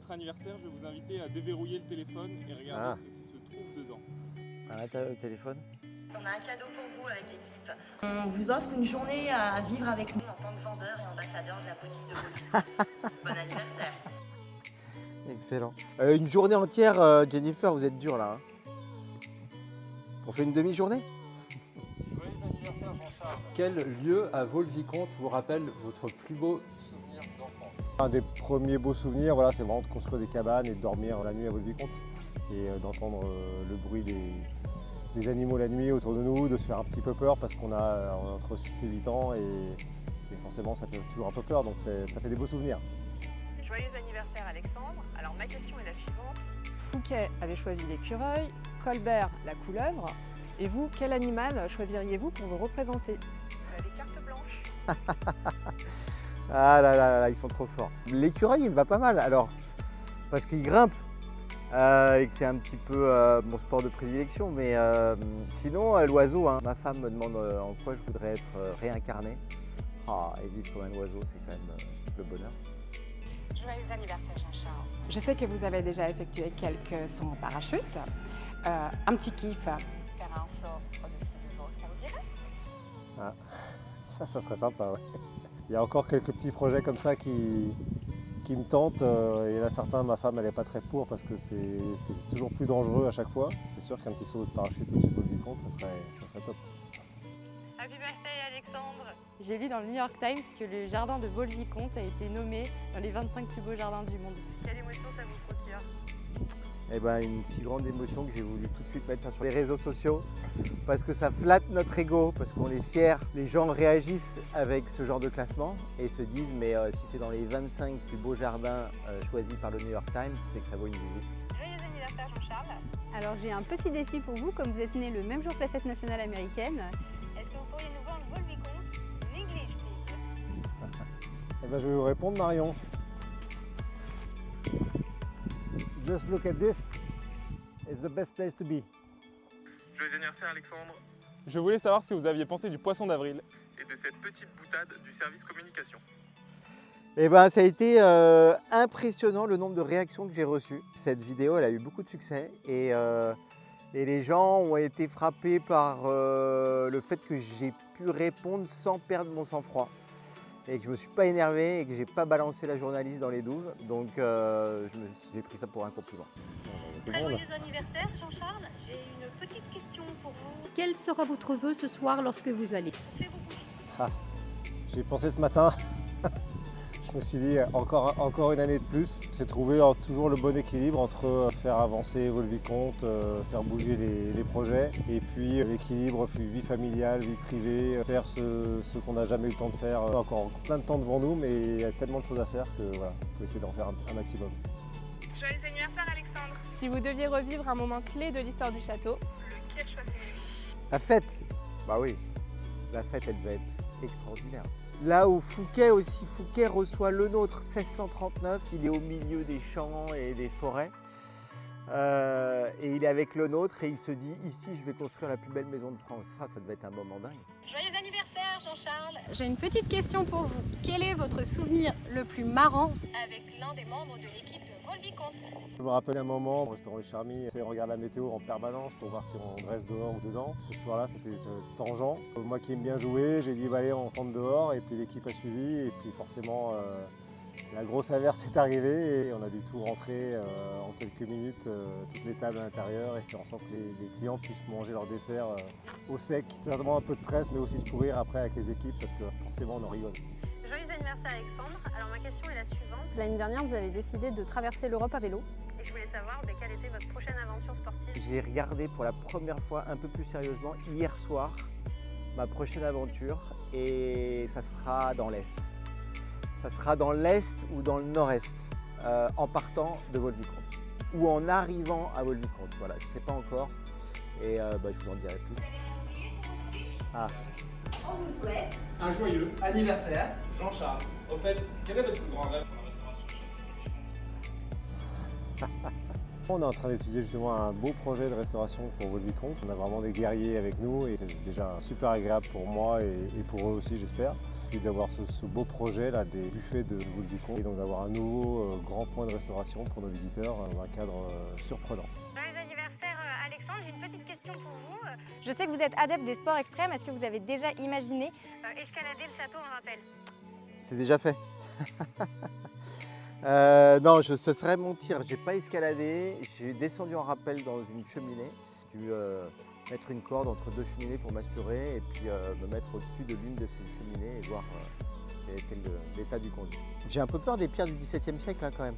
votre anniversaire, je vais vous inviter à déverrouiller le téléphone et regarder ce qui se trouve dedans. À l'intérieur du téléphone? On a un cadeau pour vous avec l'équipe. On vous offre une journée à vivre avec nous. En tant que vendeur et ambassadeur de la boutique de Volvi. Bon anniversaire. Excellent. Une journée entière, Jennifer, vous êtes dur là. Hein. On fait une demi-journée? Joyeux anniversaire Jean-Charles. Quel lieu à Vaux-le-Vicomte vous rappelle votre plus beau souvenir d'enfance? Un des premiers beaux souvenirs, voilà, c'est vraiment de construire des cabanes et de dormir la nuit à Vaux-le-Vicomte. Et d'entendre le bruit des animaux la nuit autour de nous, de se faire un petit peu peur parce qu'on a entre 6 et 8 ans et forcément ça fait toujours un peu peur, donc ça fait des beaux souvenirs. Joyeux anniversaire Alexandre. Alors ma question est la suivante. Fouquet avait choisi l'écureuil, Colbert la couleuvre. Et vous, quel animal choisiriez-vous pour vous représenter? Vous avez carte blanche. Ah là là là, ils sont trop forts. L'écureuil, il me va pas mal alors, parce qu'il grimpe et que c'est un petit peu mon sport de prédilection. Mais sinon, l'oiseau, hein. Ma femme me demande en quoi je voudrais être réincarné. Et vivre comme un oiseau, c'est quand même le bonheur. Joyeux anniversaire Jean-Charles. Je sais que vous avez déjà effectué quelques sauts en parachute. Un petit kiff, faire un saut au-dessus de vous, ça vous dirait? Ça serait sympa, ouais. Il y a encore quelques petits projets comme ça qui me tentent. Il y en a certains, ma femme, elle n'est pas très pour parce que c'est toujours plus dangereux à chaque fois. C'est sûr qu'un petit saut de parachute au-dessus de Vaux-le-Vicomte, ça serait top. Happy birthday Alexandre. J'ai lu dans le New York Times que le jardin de Vaux-le-Vicomte a été nommé dans les 25 plus beaux jardins du monde. Quelle émotion ça vous procure? Eh ben, une si grande émotion que j'ai voulu tout de suite mettre ça sur les réseaux sociaux parce que ça flatte notre ego, parce qu'on est fiers. Les gens réagissent avec ce genre de classement et se disent mais si c'est dans les 25 plus beaux jardins choisis par le New York Times, c'est que ça vaut une visite. Joyeux anniversaire Jean-Charles. Alors j'ai un petit défi pour vous, comme vous êtes né le même jour que la fête nationale américaine. Est-ce que vous pourriez nous voir le Vaux-le-Vicomte in English, please? Eh ben, je vais vous répondre, Marion. Just look at this. It's the best place to be. Joyeux anniversaire Alexandre. Je voulais savoir ce que vous aviez pensé du poisson d'avril et de cette petite boutade du service communication. Eh ben, ça a été impressionnant le nombre de réactions que j'ai reçues. Cette vidéo, elle a eu beaucoup de succès et les gens ont été frappés par le fait que j'ai pu répondre sans perdre mon sang-froid et que je ne me suis pas énervé et que je n'ai pas balancé la journaliste dans les douves. Donc j'ai pris ça pour un compliment. Très joyeux anniversaire Jean-Charles. J'ai une petite question pour vous. Quel sera votre vœu ce soir lorsque vous allez? Soufflez vos bougies. J'y ai pensé ce matin. Je me suis dit encore une année de plus. C'est trouver toujours le bon équilibre entre faire avancer Vaux-le-Vicomte, faire bouger les projets et puis l'équilibre vie familiale, vie privée, faire ce qu'on n'a jamais eu le temps de faire. Encore plein de temps devant nous, mais il y a tellement de choses à faire que voilà, il faut essayer d'en faire un maximum. Joyeux anniversaire Alexandre. Si vous deviez revivre un moment clé de l'histoire du château, Lequel choisirez-vous? La fête, bah oui, la fête elle devait être extraordinaire. Là où Fouquet reçoit le nôtre, 1639, il est au milieu des champs et des forêts. Et il est avec le nôtre et il se dit ici je vais construire la plus belle maison de France. Ça devait être un moment dingue. Joyeux anniversaire Jean-Charles. j'ai une petite question pour vous. Quel est votre souvenir le plus marrant? Avec l'un des membres de l'équipe de Vaux-le-Vicomte. Je me rappelle un moment au restaurant Les Charmilles, on regarde la météo en permanence pour voir si on reste dehors ou dedans. Ce soir-là, c'était tangent. Moi qui aime bien jouer, j'ai dit bah, allez, on rentre dehors et puis l'équipe a suivi et puis forcément la grosse averse est arrivée et on a dû tout rentrer en quelques minutes, toutes les tables à l'intérieur et faire en sorte que les clients puissent manger leur dessert au sec. C'est vraiment un peu de stress mais aussi de fou rire après avec les équipes parce que forcément on en rigole. Joyeux anniversaire Alexandre. Alors ma question est la suivante. L'année dernière, vous avez décidé de traverser l'Europe à vélo. Et je voulais savoir quelle était votre prochaine aventure sportive. J'ai regardé pour la première fois un peu plus sérieusement hier soir ma prochaine aventure et ça sera dans l'Est. Ça sera dans l'Est ou dans le Nord-Est en partant de Vaux-le-Vicomte ou en arrivant à Vaux-le-Vicomte. Voilà, je ne sais pas encore et je vous en dirai plus. On vous souhaite Un joyeux anniversaire. Jean-Charles. Au fait, quel est votre plus grand rêve? On est en train d'étudier justement un beau projet de restauration pour Vaux-le-Vicomte. On a vraiment des guerriers avec nous et c'est déjà super agréable pour moi et pour eux aussi j'espère. Puis d'avoir ce beau projet là des buffets de Vaux-le-Vicomte et donc d'avoir un nouveau grand point de restauration pour nos visiteurs dans un cadre surprenant. Joyeux anniversaire Alexandre, j'ai une petite question pour vous. Je sais que vous êtes adepte des sports extrêmes, est-ce que vous avez déjà imaginé escalader le château en rappel? C'est déjà fait. Non, ce serait mentir. J'ai pas escaladé. J'ai descendu en rappel dans une cheminée. J'ai dû mettre une corde entre deux cheminées pour m'assurer et puis me mettre au-dessus de l'une de ces cheminées et voir quel était l'état du conduit. J'ai un peu peur des pierres du XVIIe siècle là, quand même.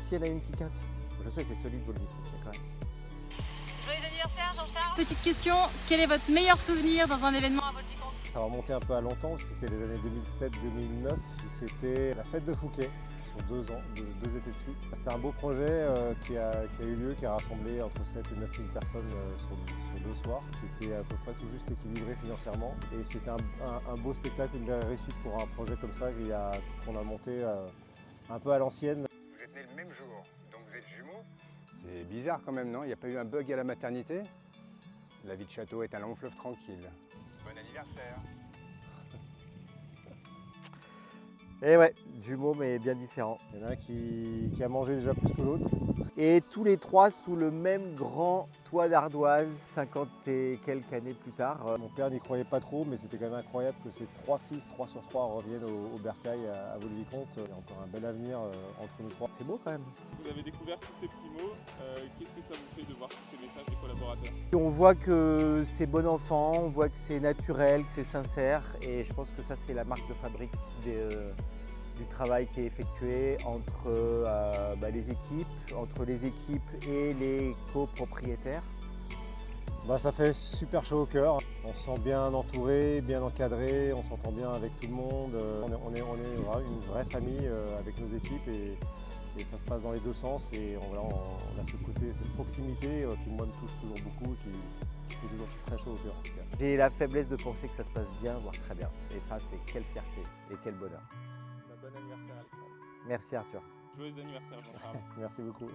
S'il y en a une qui casse. Je sais, c'est solide, Vaux-le-Vicomte, mais quand même. Joyeux anniversaire Jean-Charles. Petite question, quel est votre meilleur souvenir dans un événement à Vaux-le-Vicomte? Ça va remonter un peu à longtemps, c'était les années 2007-2009, c'était la fête de Fouquet, sur 2 ans, 2 étés de suite. C'était un beau projet qui a eu lieu, qui a rassemblé entre 7 et 9 000 personnes sur 2 soirs. C'était à peu près tout juste équilibré financièrement et c'était un beau spectacle, une belle réussite pour un projet comme ça qu'on a monté un peu à l'ancienne. Vous êtes nés le même jour, donc vous êtes jumeaux? C'est bizarre quand même, non? Il n'y a pas eu un bug à la maternité? La vie de château est un long fleuve tranquille. Bon anniversaire! Et ouais, jumeaux mais bien différents. Il y en a un qui a mangé déjà plus que l'autre. Et tous les 3 sous le même grand toit d'ardoise, 50 et quelques années plus tard. Mon père n'y croyait pas trop, mais c'était quand même incroyable que ces 3 fils, 3 sur 3, reviennent au Bercail à Vaux-le-Vicomte. Il y a encore un bel avenir entre nous 3. C'est beau quand même. Vous avez découvert tous ces petits mots. Qu'est-ce que ça vous fait de voir tous ces messages des collaborateurs? On voit que c'est bon enfant, on voit que c'est naturel, que c'est sincère. Et je pense que ça, c'est la marque de fabrique du travail qui est effectué entre les équipes et les copropriétaires. Ça fait super chaud au cœur. On se sent bien entouré, bien encadré, on s'entend bien avec tout le monde. On est une vraie famille avec nos équipes et ça se passe dans les 2 sens. Et on a ce côté, cette proximité qui moi me touche toujours beaucoup, qui fait toujours très chaud au cœur. J'ai la faiblesse de penser que ça se passe bien, voire très bien. Et ça, c'est quelle fierté et quel bonheur. Bon anniversaire Alexandre. Merci Arthur. Joyeux anniversaire Jean-Charles. Merci beaucoup.